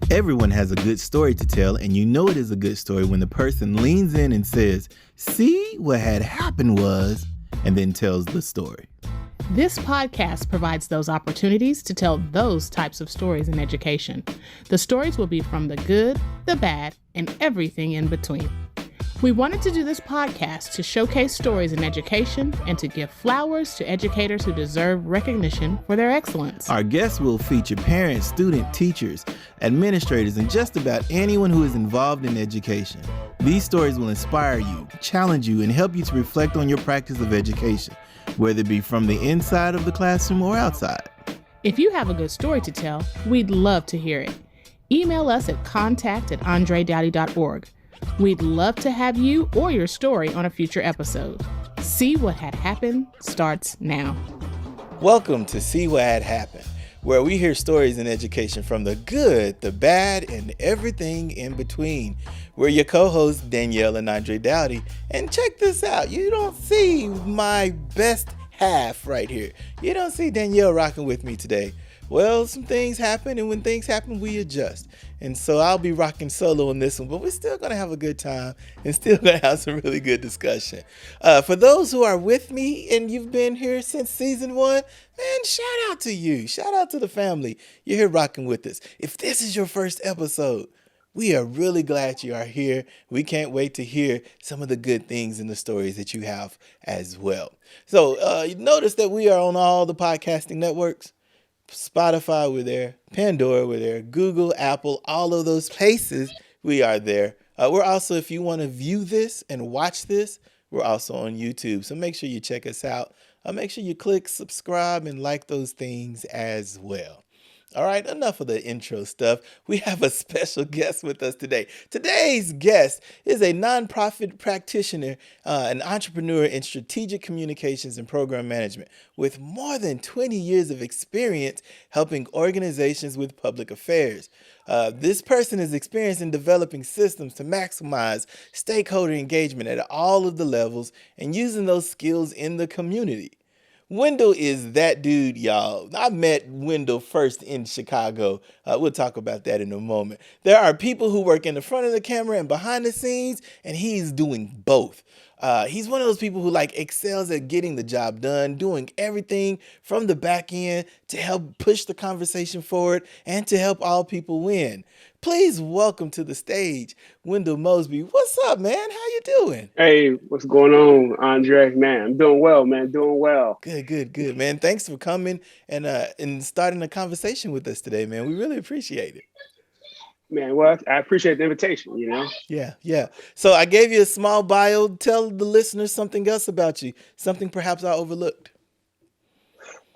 Everyone has a good story to tell, and you know it is a good story when the person leans in and says, "See, what had happened was," and then tells the story. This podcast provides those opportunities to tell those types of stories in education. The stories will be from the good, the bad, and everything in between. We wanted to do this podcast to showcase stories in education and to give flowers to educators who deserve recognition for their excellence. Our guests will feature parents, students, teachers, administrators, and just about anyone who is involved in education. These stories will inspire you, challenge you, and help you to reflect on your practice of education, whether it be from the inside of the classroom or outside. If you have a good story to tell, we'd love to hear it. Email us at contact@andredowdy.org. We'd love to have you or your story on a future episode. See What Had Happened starts now. Welcome to See What Had Happened, where we hear stories in education from the good, the bad, and everything in between. We're your co-hosts, Danielle and Andre Daughty. And check this out. You don't see my best half right here. You don't see Danielle rocking with me today. Well, some things happen, and when things happen, we adjust. And so I'll be rocking solo on this one, but we're still going to have a good time and still going to have some really good discussion. For those who are with me and you've been here since season 1, man, shout out to you. Shout out to the family. You're here rocking with us. If this is your first episode, we are really glad you are here. We can't wait to hear some of the good things and the stories that you have as well. So you notice that we are on all the podcasting networks. Spotify, we're there. Pandora, we're there. Google, Apple, all of those places, we are there. We're also, if you want to view this and watch this, we're also on YouTube. So make sure you check us out. Make sure you click subscribe and like those things as well. All right, enough of the intro stuff. We have a special guest with us today. Today's guest is a nonprofit practitioner, an entrepreneur in strategic communications and program management with more than 20 years of experience helping organizations with public affairs. This person is experienced in developing systems to maximize stakeholder engagement at all of the levels and using those skills in the community. Wendell is that dude, y'all. I met Wendell first in Chicago. We'll talk about that in a moment. There are people who work in the front of the camera and behind the scenes, and he's doing both. He's one of those people who excels at getting the job done, doing everything from the back end to help push the conversation forward and to help all people win. Please welcome to the stage, Wendell Mosby. What's up, man? How you doing? Hey, what's going on, Andre? Man, I'm doing well, man. Doing well. Good, man. Thanks for coming and starting a conversation with us today, man. We really appreciate it. Man, well, I appreciate the invitation, Yeah. So I gave you a small bio. Tell the listeners something else about you, something perhaps I overlooked.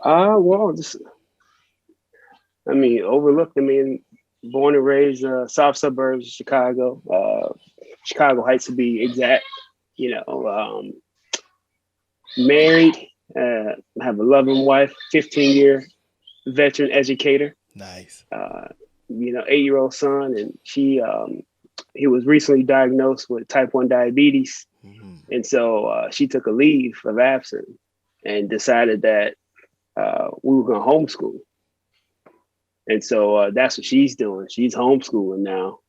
Overlooked. Born and raised south suburbs of Chicago, Chicago Heights to be exact. Married, have a loving wife, 15-year veteran educator. Nice. 8-year-old son, and he was recently diagnosed with type 1 diabetes. Mm-hmm. And so she took a leave of absence and decided that we were going to homeschool. And so that's what she's doing. She's homeschooling now.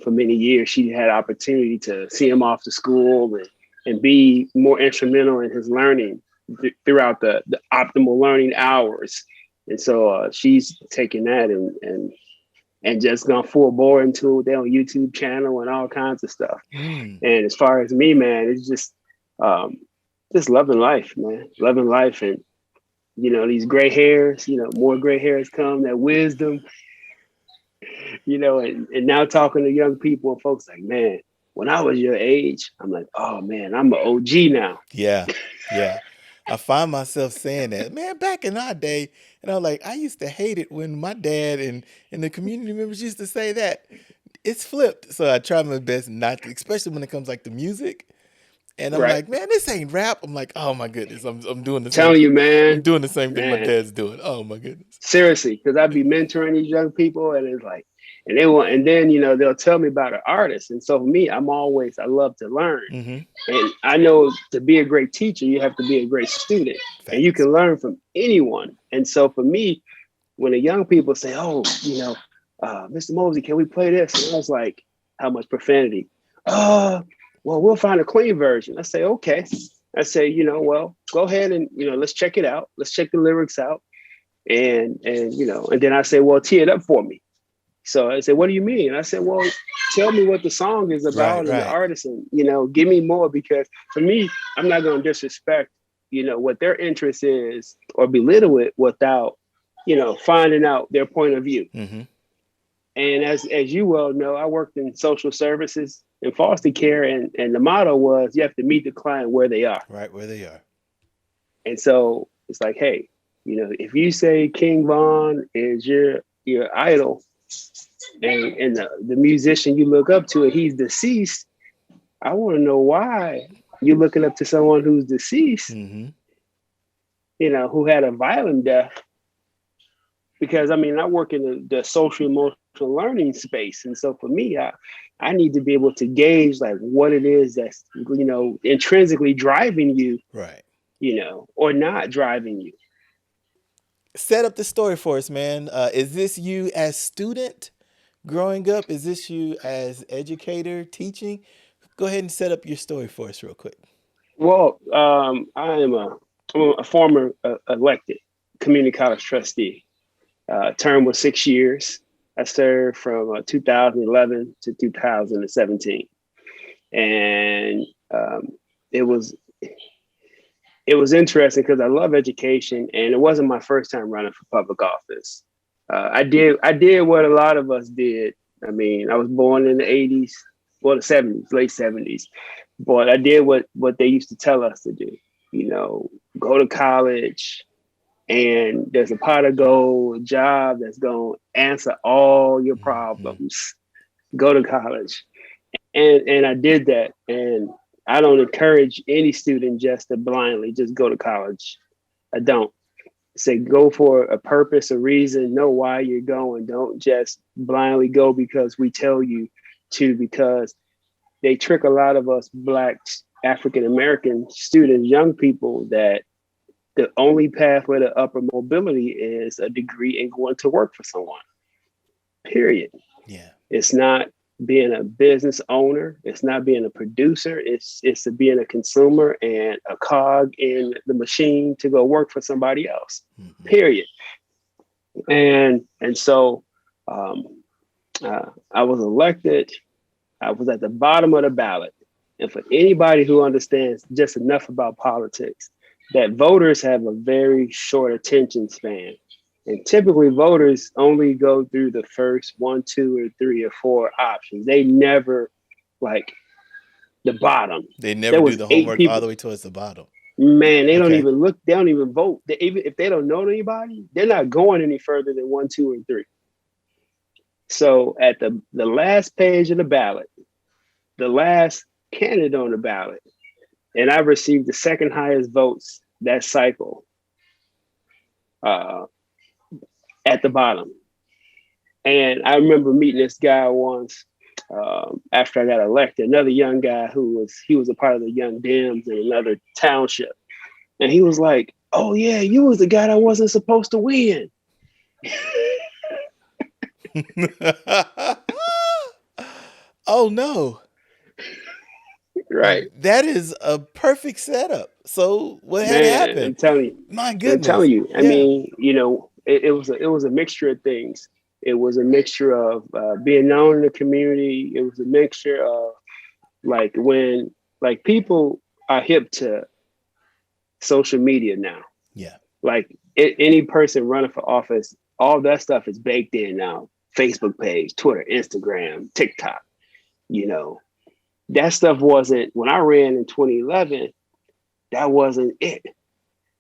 For many years, she had opportunity to see him off to school and be more instrumental in his learning throughout the optimal learning hours. And so she's taken that and just gone full bore into their own YouTube channel and all kinds of stuff. And as far as me, man, it's just loving life, man. Loving life. And these gray hairs, more gray hairs come, that wisdom, and now talking to young people and folks like, man, when I was your age, I'm like, oh man, I'm an OG now. Yeah. I find myself saying that, man, back in our day, and I'm like, I used to hate it when my dad and the community members used to say that. It's flipped. So I try my best not to, especially when it comes to music. And I'm like, man, this ain't rap. I'm like, oh my goodness, I'm doing the same. Telling you, man, I'm doing the same thing my dad's doing. Oh my goodness. Seriously, because I'd be mentoring these young people, and it's like, and then they'll tell me about an artist. And so for me, I love to learn. Mm-hmm. And I know to be a great teacher, you have to be a great student. Thanks. And you can learn from anyone. And so for me, when the young people say, oh, Mr. Mosby, can we play this? And I was like, how much profanity? Well, we'll find a clean version. I say, okay. I say, well, go ahead and, let's check it out. Let's check the lyrics out. And then I say, well, tee it up for me. So I said, what do you mean? And I said, well, tell me what the song is about and the artist, and, give me more, because for me, I'm not going to disrespect, what their interest is or belittle it without, finding out their point of view. Mm-hmm. And as you well know, I worked in social services and foster care, and the motto was you have to meet the client where they are. Right where they are. And so it's like, hey, if you say King Von is your idol, and the musician you look up to, and he's deceased, I want to know why you're looking up to someone who's deceased, mm-hmm. Who had a violent death. Because I work in the social emotional learning space, and so for me, I need to be able to gauge like what it is that's intrinsically driving you, right? Or not driving you. Set up the story for us, man. Is this you as student growing up? Is this you as educator teaching? Go ahead and set up your story for us real quick. Well, I'm a former elected community college trustee. Term was 6 years. I served from 2011 to 2017, and it was interesting because I love education, and it wasn't my first time running for public office. I did what a lot of us did. I was born in the 80s, well, the 70s, late 70s, but I did what they used to tell us to do. Go to college, and there's a pot of gold, a job that's going to answer all your problems. Go to college. And I did that. And I don't encourage any student just to blindly just go to college. I don't. Say go for a purpose, a reason, know why you're going. Don't just blindly go because we tell you to, because they trick a lot of us Black African-American students, young people, that the only pathway to upper mobility is a degree and going to work for someone. Period. Yeah. It's not being a business owner. It's not being a producer. It's being a consumer and a cog in the machine to go work for somebody else. Mm-hmm. Period. And so I was elected. I was at the bottom of the ballot. And for anybody who understands just enough about politics, that voters have a very short attention span. And typically voters only go through the first 1, 2, or 3 or 4 options. They never like the bottom. They never do the homework all the way towards the bottom. Man, they don't even look, they don't even vote. Even if they don't know anybody, they're not going any further than 1, 2, or 3. So at the last page of the ballot, the last candidate on the ballot, and I received the second highest votes that cycle at the bottom. And I remember meeting this guy once after I got elected, another young guy he was a part of the Young Dems in another township. And he was like, oh yeah, you was the guy that wasn't supposed to win. Oh no. Right. That is a perfect setup. So what had happened? I'm telling you. My goodness. I'm telling you. I mean, it was a mixture of things. It was a mixture of being known in the community. It was a mixture of when people are hip to social media now. Yeah. Any person running for office, all that stuff is baked in now. Facebook page, Twitter, Instagram, TikTok, that stuff wasn't, when I ran in 2011, that wasn't it.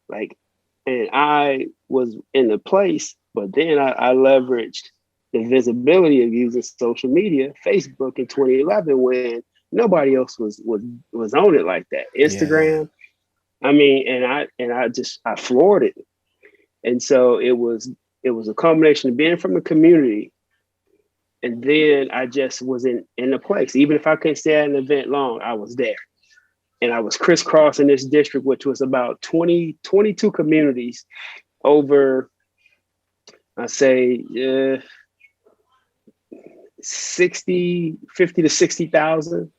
And I was in the place, but then I leveraged the visibility of using social media, Facebook in 2011, when nobody else was on it like that. Instagram. Yeah. I floored it. And so it was a combination of being from the community. And then I just was in the place. Even if I couldn't stay at an event long, I was there. And I was crisscrossing this district, which was about 22 communities over, I say, 50 to 60,000.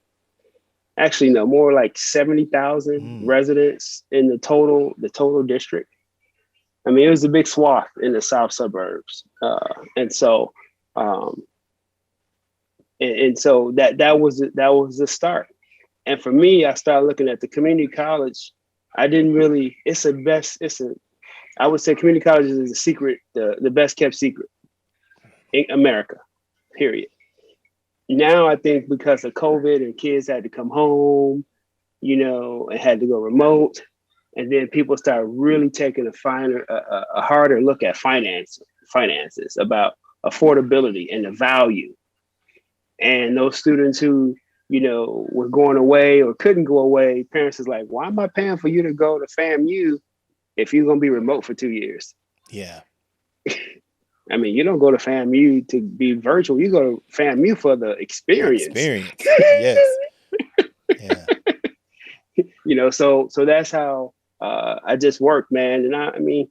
Actually, no, more like 70,000 residents in the total district. I mean, it was a big swath in the south suburbs, and so that was the start. And for me, I started looking at the community college. I didn't really. I would say community college is a secret, the best kept secret in America. Period. Now I think because of COVID and kids had to come home, and had to go remote. And then people start really taking a harder look at finances, about affordability and the value. And those students who, were going away or couldn't go away, parents is like, why am I paying for you to go to FAMU if you're going to be remote for 2 years? Yeah. I mean, you don't go to FAMU to be virtual. You go to FAMU for the experience. Yes. Yeah. So that's how I just work, man. And I mean,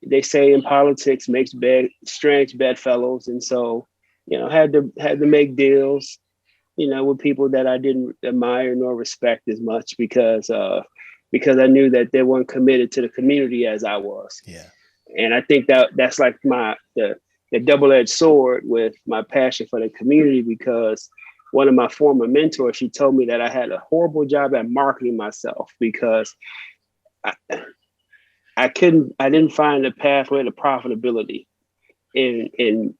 they say in politics makes strange bedfellows. And so, had to make deals, with people that I didn't admire nor respect as much because I knew that they weren't committed to the community as I was. Yeah. And I think that's like the double-edged sword with my passion for the community, because one of my former mentors, she told me that I had a horrible job at marketing myself because I didn't find a pathway to profitability in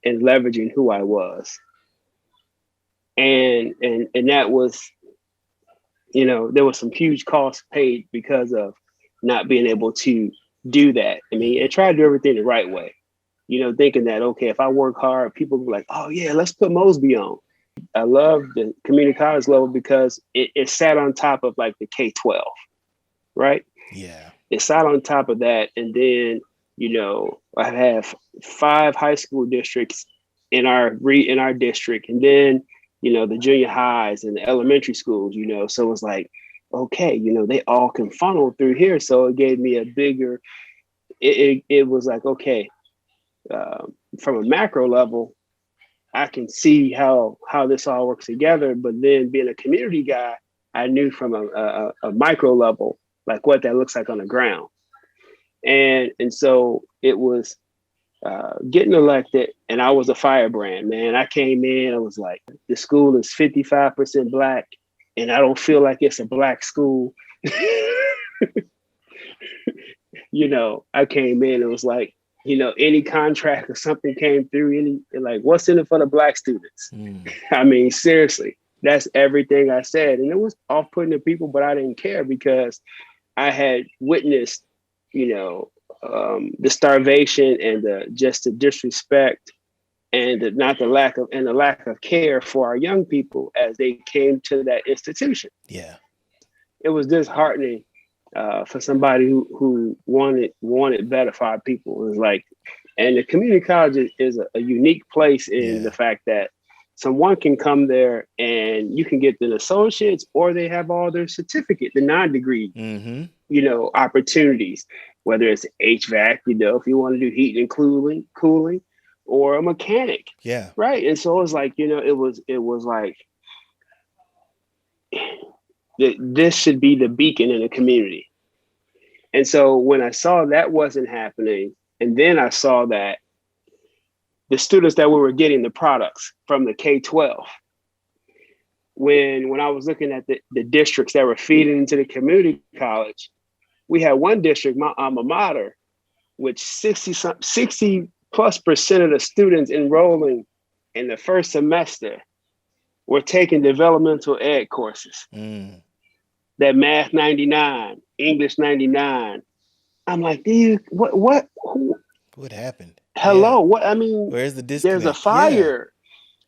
leveraging who I was. And that was, there was some huge costs paid because of not being able to do that. I mean, and try to do everything the right way, thinking that, okay, if I work hard, people will be like, oh yeah, let's put Mosby on. I love the community college level because it sat on top of like the K-12, right? Yeah. It sat on top of that. And then, I have 5 high school districts in our district. And then, the junior highs and the elementary schools, so it's like, okay, they all can funnel through here. So it gave me a bigger, it was like, okay, from a macro level, I can see how this all works together. But then being a community guy, I knew from a micro level, like what that looks like on the ground. And so it was getting elected, and I was a firebrand, man. I came in, I was like, the school is 55% Black, and I don't feel like it's a Black school. I came in, it was like, any contract or something came through, what's in it for the Black students? I mean, seriously, that's everything I said. And it was off-putting to people, but I didn't care because I had witnessed, the starvation and the disrespect and the lack of care for our young people as they came to that institution. Yeah. It was disheartening for somebody who wanted better for our people. It was like, and the community college is a unique place in the fact that someone can come there and you can get the associates, or they have all their certificate, the non-degree, opportunities, whether it's HVAC, if you want to do heat and cooling, or a mechanic. Yeah. Right. And so it was like, it was like, this should be the beacon in the community. And so when I saw that wasn't happening, and then I saw that the students that we were getting the products from the K-12, when I was looking at the districts that were feeding into the community college, we had one district, my alma mater, which 60+% of the students enrolling in the first semester were taking developmental ed courses. That math 99, English 99. I'm like, dude, what happened? Hello, Yeah. what? I mean, where's the disconnect? There's a fire.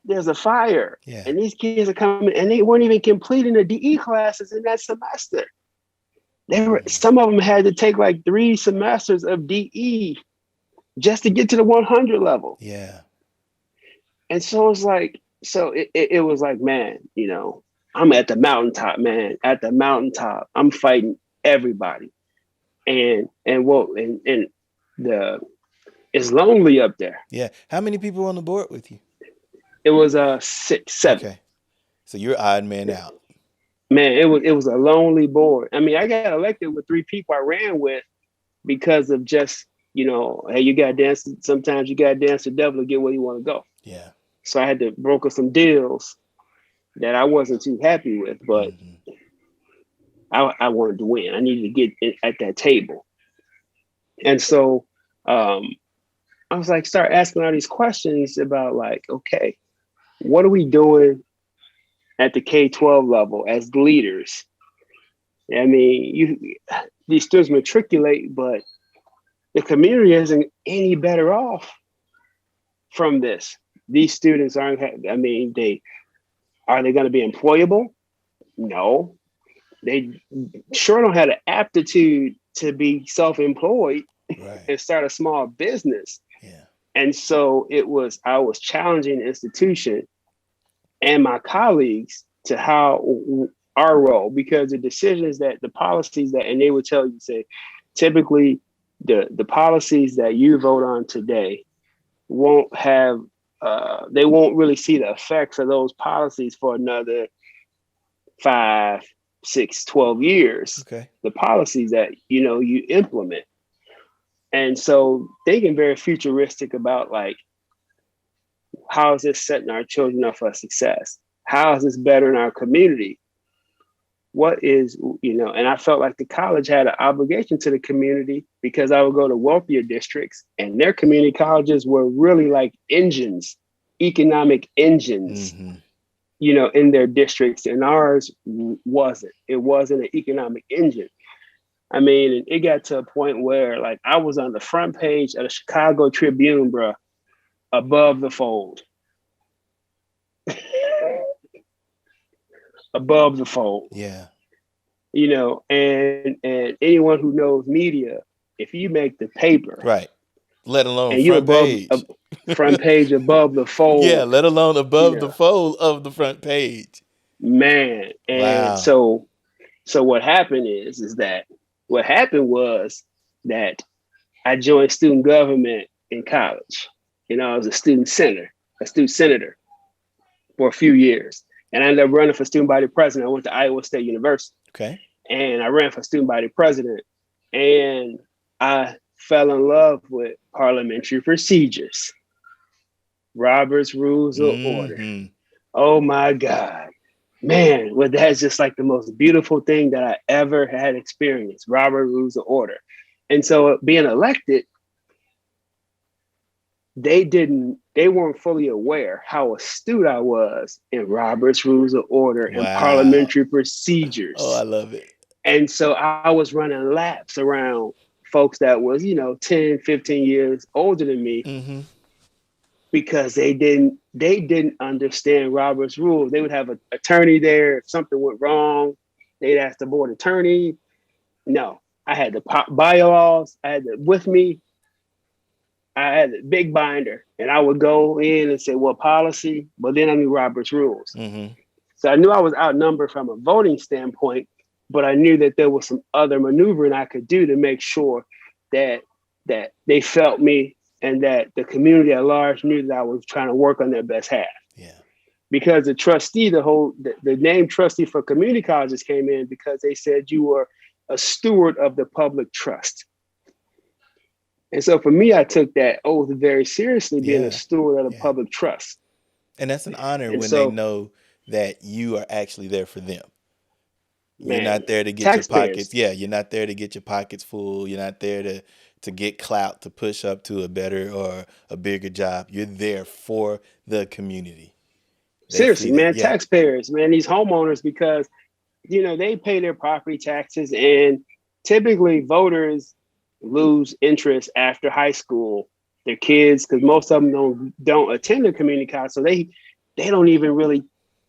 Yeah. There's a fire. Yeah. And these kids are coming, and they weren't even completing the DE classes in that semester. Some of them had to take like 3 semesters of DE just to get to the 100 level. Yeah. And so it's like, it was like, man, I'm at the mountaintop, man. At the mountaintop, I'm fighting everybody, and it's lonely up there. Yeah. How many people were on the board with you? It was 6, 7. Okay. So you're odd man out. Man, it was a lonely board. I mean, I got elected with 3 people I ran with because of just, hey, you got to dance. Sometimes you got to dance the devil to get where you want to go. Yeah. So I had to broker some deals that I wasn't too happy with, but I wanted to win. I needed to get at that table. And so I was like, start asking all these questions about like, okay, what are we doing at the K-12 level as leaders? I mean, these students matriculate, but the community isn't any better off from this. These students are they going to be employable? No. They sure don't have the aptitude to be self-employed and start a small business. Yeah. And so I was challenging the institution and my colleagues to how our role, because the decisions the policies and they would tell you, say, typically the policies that you vote on today won't have, they won't really see the effects of those policies for another 5, 6, 12 years. Okay. The policies that, you implement. And so thinking very futuristic about like, how is this setting our children up for success? How is this bettering our community? What is, and I felt like the college had an obligation to the community because I would go to wealthier districts and their community colleges were really like engines, economic engines, in their districts, and ours wasn't. It wasn't an economic engine. I mean, it got to a point where like I was on the front page of the Chicago Tribune, bro, above the fold. Above the fold. Yeah. And anyone who knows media, if you make the paper, right, let alone and front page, front page above the fold. Yeah, let alone above the fold of the front page. Man. And so what happened was that I joined student government in college. I was a student senator for a few years. And I ended up running for student body president. I went to Iowa State University. Okay. And I ran for student body president. And I fell in love with parliamentary procedures. Robert's Rules of Order. Oh my God. Man, well, that's just like the most beautiful thing that I ever had experienced. Robert's Rules of Order. And so being elected, they weren't fully aware how astute I was in Robert's Rules of Order and parliamentary procedures. Oh, I love it. And so I was running laps around folks that was, 10, 15 years older than me because they didn't understand Robert's Rules. They would have an attorney there. If something went wrong, they'd ask the board attorney. No, I had the bylaws. I had it with me. I had a big binder, and I would go in and say, what policy? But then I knew Robert's Rules. So I knew I was outnumbered from a voting standpoint, but I knew that there was some other maneuvering I could do to make sure that they felt me and that the community at large knew that I was trying to work on their best half. Yeah. Because the trustee, the name trustee for community colleges came in because they said you were a steward of the public trust. And so for me, I took that oath very seriously, being a steward of the public trust. And that's an honor when they know that you are actually there for them. You're not there to get your pockets. Yeah, you're not there to get your pockets full. You're not there to get clout, to push up to a better or a bigger job. You're there for the community. Seriously, man, taxpayers, man, these homeowners, because, they pay their property taxes, and typically voters lose interest after high school. Their kids, because most of them don't attend a community college, so they don't even really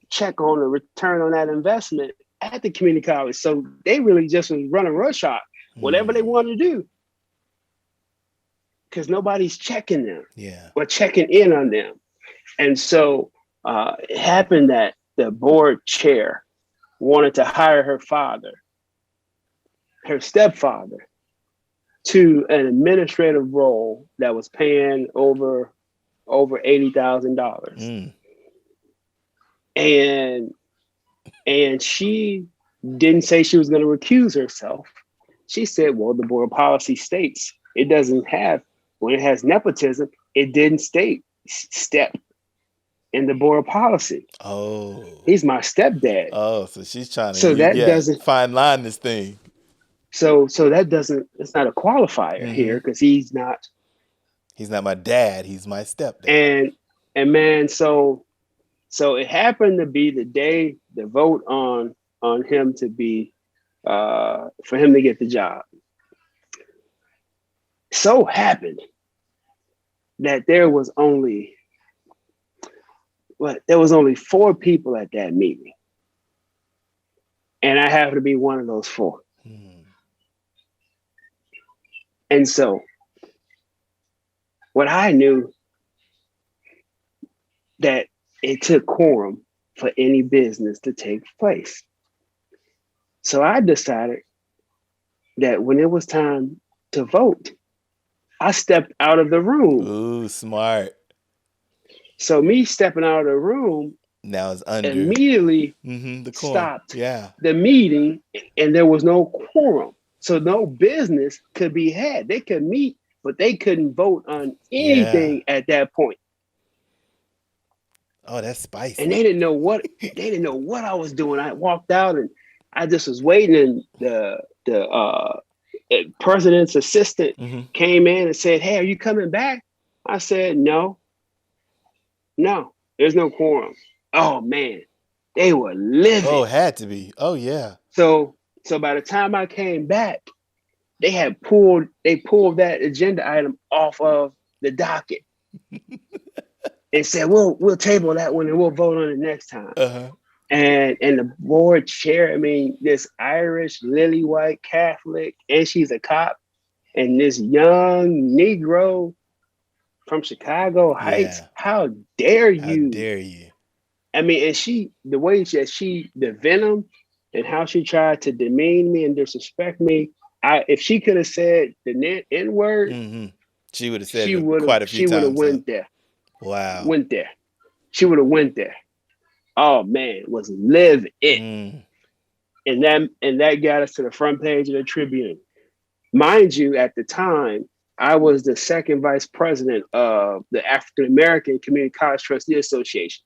check on the return on that investment at the community college. So they really just was running roughshod, whatever they wanted to do, because nobody's checking them or checking in on them. And so it happened that the board chair wanted to hire her stepfather, to an administrative role that was paying over $80,000. and she didn't say she was going to recuse herself. She said, well, the board policy states it doesn't have, when it has nepotism, it didn't state step in the board policy. Oh. He's my stepdad. Oh, so she's trying to doesn't fine line this thing. So that doesn't, it's not a qualifier here because he's not my dad, he's my stepdad. And man, so it happened to be the day the vote on him to be for him to get the job. So happened that there was only 4 people at that meeting. And I happened to be one of those 4. And so what I knew that it took quorum for any business to take place. So I decided that when it was time to vote, I stepped out of the room. Ooh, smart. So me stepping out of the room now is under immediately the stopped the meeting, and there was no quorum. So no business could be had. They could meet, but they couldn't vote on anything at that point. Oh, that's spicy. And they didn't know what I was doing. I walked out and I just was waiting, and the president's assistant came in and said, "Hey, are you coming back?" I said, No, there's no quorum. Oh man, they were livid. Oh, had to be. Oh yeah. So by the time I came back, they pulled that agenda item off of the docket and said, we'll table that one and we'll vote on it next time. And the board chair, I mean, this Irish lily white Catholic, and she's a cop, and this young Negro from Chicago Heights. How dare you? How dare you? I mean, and the way that the venom and how she tried to demean me and disrespect me, if she could have said the N-word, she would have said it quite a few times. She would have went there. Wow. Went there. She would have went there. Oh man, was live it. And that got us to the front page of the Tribune. Mind you, at the time, I was the second vice president of the African American Community College Trustee Association.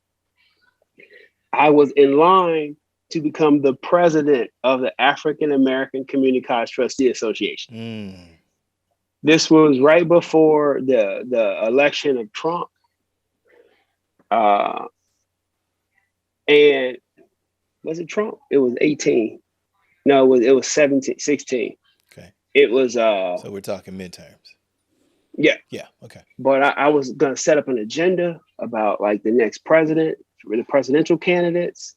I was in line to become the president of the African American Community College Trustee Association. This was right before the election of Trump. And was it Trump? It was 18. No, it was 16. Okay. It was so we're talking midterms. Yeah. Yeah. Okay. But I was gonna set up an agenda about like the next president, the presidential candidates.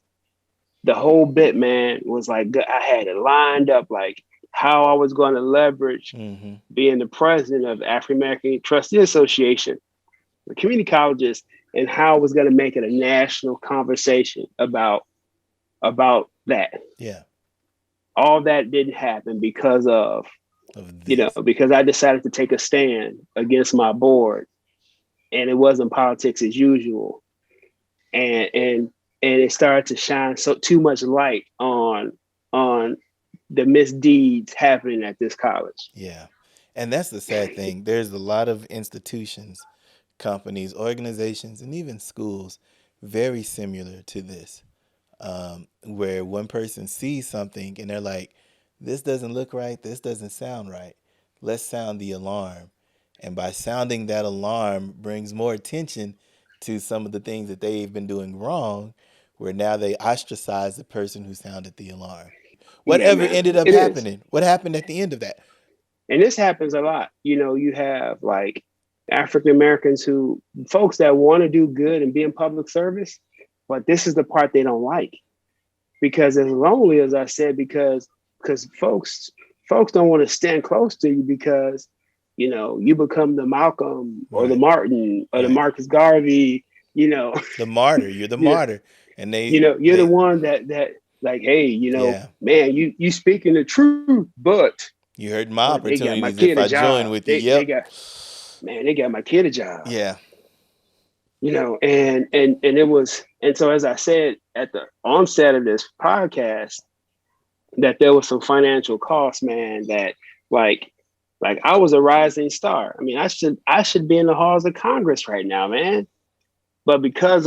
The whole bit, man, was like I had it lined up like how I was going to leverage being the president of the African American Trustee Association, the community colleges, and how I was going to make it a national conversation about that. Yeah. All that didn't happen because because I decided to take a stand against my board, and it wasn't politics as usual. And it started to shine too much light on the misdeeds happening at this college. Yeah. And that's the sad thing. There's a lot of institutions, companies, organizations, and even schools very similar to this, where one person sees something and they're like, this doesn't look right, this doesn't sound right. Let's sound the alarm. And by sounding that alarm brings more attention to some of the things that they've been doing wrong, where now they ostracize the person who sounded the alarm. Whatever ended up happening? What happened at the end of that? And this happens a lot. You have like African Americans folks that want to do good and be in public service, but this is the part they don't like. Because as lonely as I said, because folks don't want to stand close to you because, you become the Malcolm or the Martin or the Marcus Garvey, The martyr, you're the martyr. And you're the one that like, hey, man, you speaking the truth, but you heard my opportunities if I join with you. They got my kid a job. Yeah. and it was, and so as I said at the onset of this podcast, that there was some financial cost, man, that like I was a rising star. I mean, I should be in the halls of Congress right now, man. But because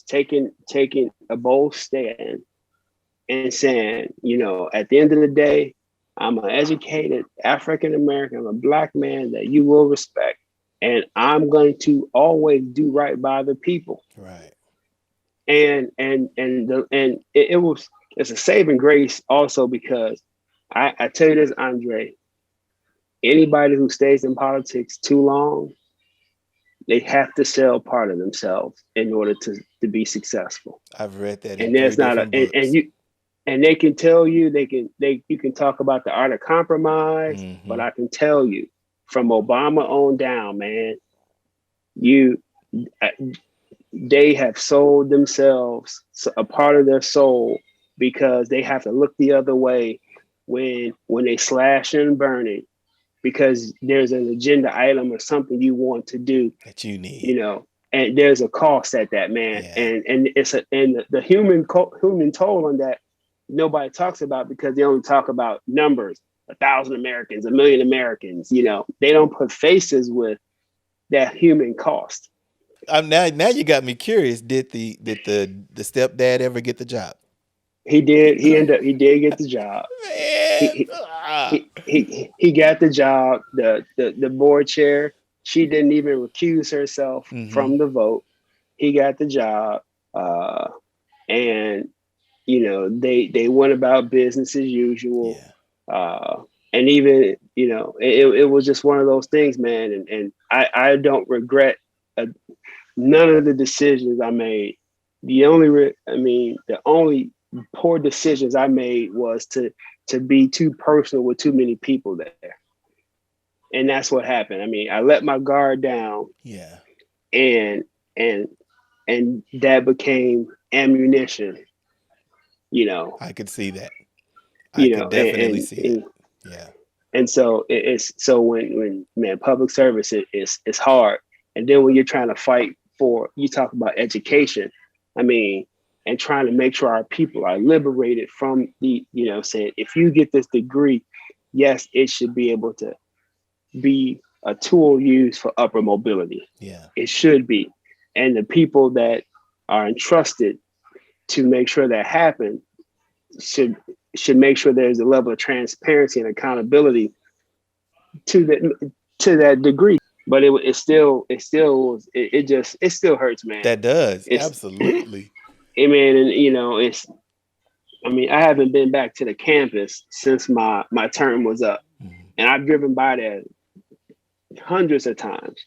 taking a bold stand and saying, at the end of the day, I'm an educated African American, I'm a Black man that you will respect, and I'm going to always do right by the people. Right. And it's a saving grace also, because I tell you this, Andre, anybody who stays in politics too long, they have to sell part of themselves in order to be successful. I've read that in And three there's not different books. and they can tell you, you can talk about the art of compromise, but I can tell you, from Obama on down, man, they have sold themselves a part of their soul, because they have to look the other way when they slash and burn it, because there's an agenda item or something you want to do that you need, and there's a cost at that, man. Yeah. And the human toll on that, nobody talks about, because they only talk about numbers, 1,000 Americans, 1,000,000 Americans. They don't put faces with that human cost. Now you got me curious. Did the stepdad ever get the job? He did. He did get the job. Man. He got the job. The board chair, she didn't even recuse herself from the vote. He got the job, and they went about business as usual. Yeah. And even it was just one of those things, man. And I don't regret none of the decisions I made. The only poor decisions I made was to be too personal with too many people there. And that's what happened. I mean, I let my guard down. Yeah. And that became ammunition. I could see that. I could definitely see that. Yeah. And so when man, public service is hard. And then when you're trying to fight for, you talk about education, I mean, and trying to make sure our people are liberated from saying, if you get this degree, yes, it should be able to be a tool used for upper mobility. Yeah. It should be. And the people that are entrusted to make sure that happens should make sure there's a level of transparency and accountability to that degree. But it still hurts, man. That does. Absolutely. I mean, and I haven't been back to the campus since my term was up. And I've driven by there hundreds of times.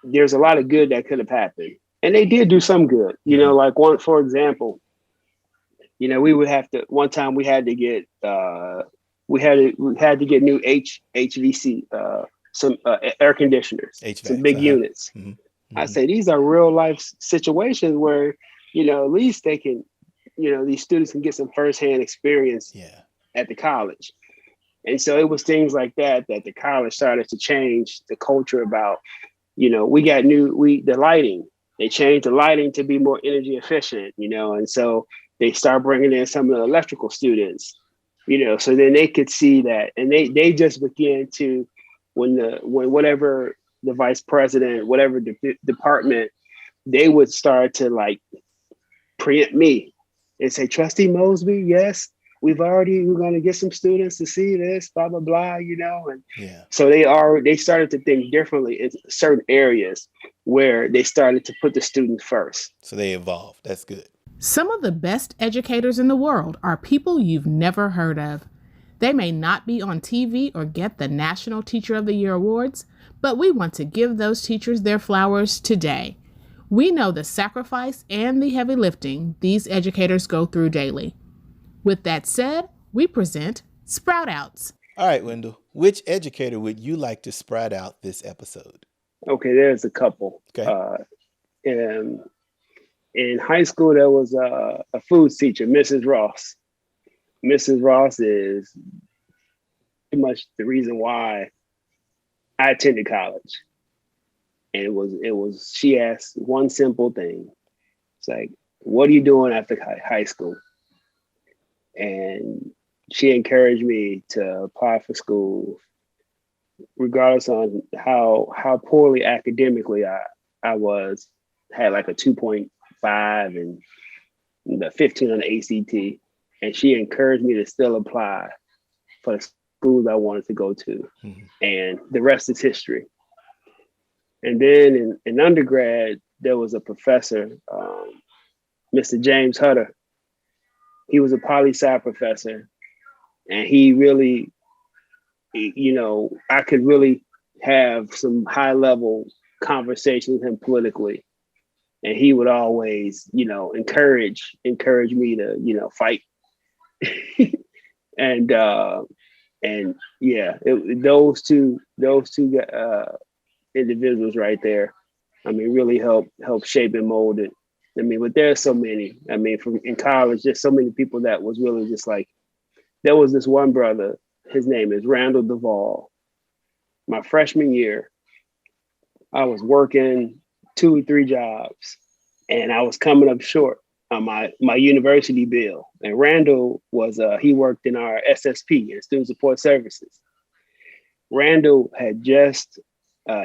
There's a lot of good that could have happened. And they did do some good. Like for example, we would have to, one time we had to get we had to get new HVC, some air conditioners, HVACs, some big units. I say these are real life situations where, at least they can, these students can get some firsthand experience at the college. And so it was things like that the college started to change the culture about, we got the lighting. They changed the lighting to be more energy efficient, and so they start bringing in some of the electrical students, so then they could see that. And they just began to, when whatever the vice president, whatever department, they would start to like preempt me and say, Trustee Mosby, yes, we're going to get some students to see this, blah, blah, blah, and so they started to think differently in certain areas where they started to put the student first. So they evolved. That's good. Some of the best educators in the world are people you've never heard of. They may not be on TV or get the National Teacher of the Year awards, but we want to give those teachers their flowers today. We know the sacrifice and the heavy lifting these educators go through daily. With that said, we present Sprout Outs. All right, Wendell, which educator would you like to sprout out this episode? Okay, there's a couple. Okay. In high school, there was a foods teacher, Mrs. Ross. Mrs. Ross is pretty much the reason why I attended college. And she asked one simple thing. It's like, what are you doing after high school? And she encouraged me to apply for school, regardless on how poorly academically I was, had like a 2.5 and the 15 on the ACT. And she encouraged me to still apply for the schools I wanted to go to. Mm-hmm. And the rest is history. And then in undergrad, there was a professor, Mr. James Hutter. He was a poli-sci professor, and he really, I could really have some high level conversations with him politically. And he would always, encourage me to, fight. and yeah, those two individuals right there, I mean, really help shape and mold it. I mean, but there's so many. I mean, in college, there's so many people that was really just like, there was this one brother, his name is Wendell Duvall. My freshman year, I was working 2 or 3 jobs, and I was coming up short on my university bill. And Randall he worked in our SSP, in Student Support Services. Randall had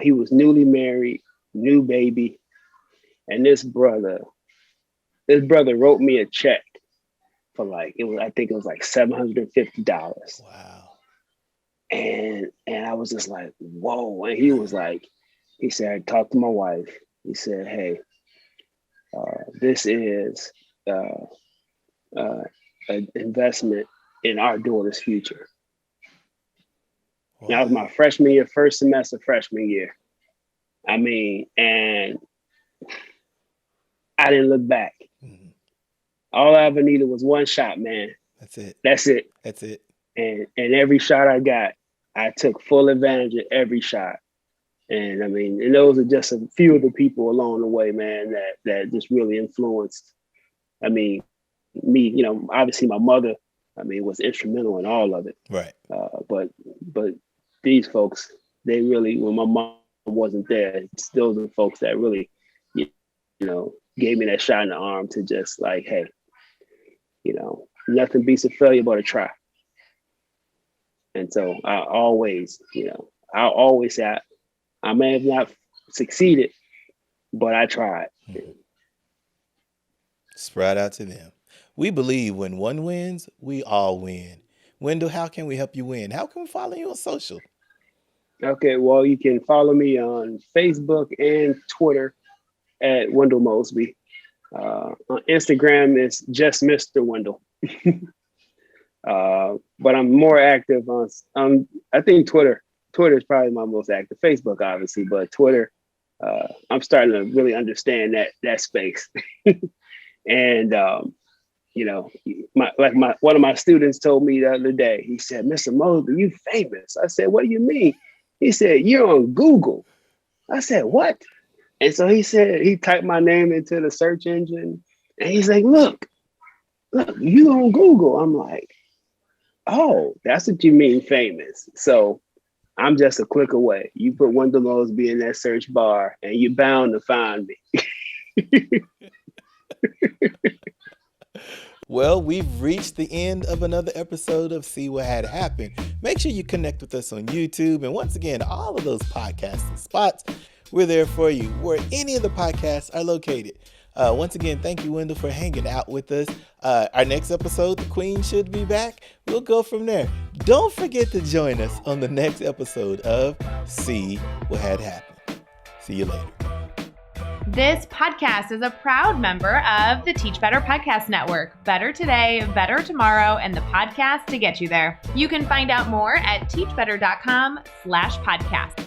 he was newly married, new baby. And this brother wrote me a check for I think it was like $750. Wow. And I was just like, whoa. And he said, talk to my wife. He said, hey, this is an investment in our daughter's future. Wow. That was my freshman year, first semester, freshman year. I mean, and I didn't look back. Mm-hmm. All I ever needed was one shot, man. That's it. And every shot I got, I took full advantage of every shot. And I mean, and those are just a few of the people along the way, man, that just really influenced. I mean, me, obviously my mother, I mean, was instrumental in all of it. Right. But these folks, they really, when my mom wasn't there, those are the folks that really, gave me that shot in the arm to just like, hey, nothing beats a failure but a try. And so I always say I may have not succeeded, but I tried. Mm-hmm. Spread out to them. We believe when one wins, we all win. Wendell, how can we help you win? How can we follow you on social? Okay, well, you can follow me on Facebook and Twitter at Wendell Mosby. On Instagram, it's just Mr. Wendell. But I'm more active on I think Twitter. Twitter is probably my most active. Facebook, obviously, but Twitter, I'm starting to really understand that space. And one of my students told me the other day. He said, "Mr. Mosby, you famous." I said, "What do you mean?" He said, "You're on Google." I said, "What?" And so he said he typed my name into the search engine, and he's like, "Look, you on Google." I'm like, "Oh, that's what you mean, famous." So I'm just a click away. You put Wendell Mosby in that search bar, and you're bound to find me. Well, we've reached the end of another episode of See What Had Happened. Make sure you connect with us on YouTube. And once again, all of those podcasting spots, we're there for you where any of the podcasts are located. Once again, thank you, Wendell, for hanging out with us. Our next episode, the Queen should be back. We'll go from there. Don't forget to join us on the next episode of See What Had Happened. See you later. This podcast is a proud member of the Teach Better Podcast Network. Better today, better tomorrow, and the podcast to get you there. You can find out more at teachbetter.com/podcast.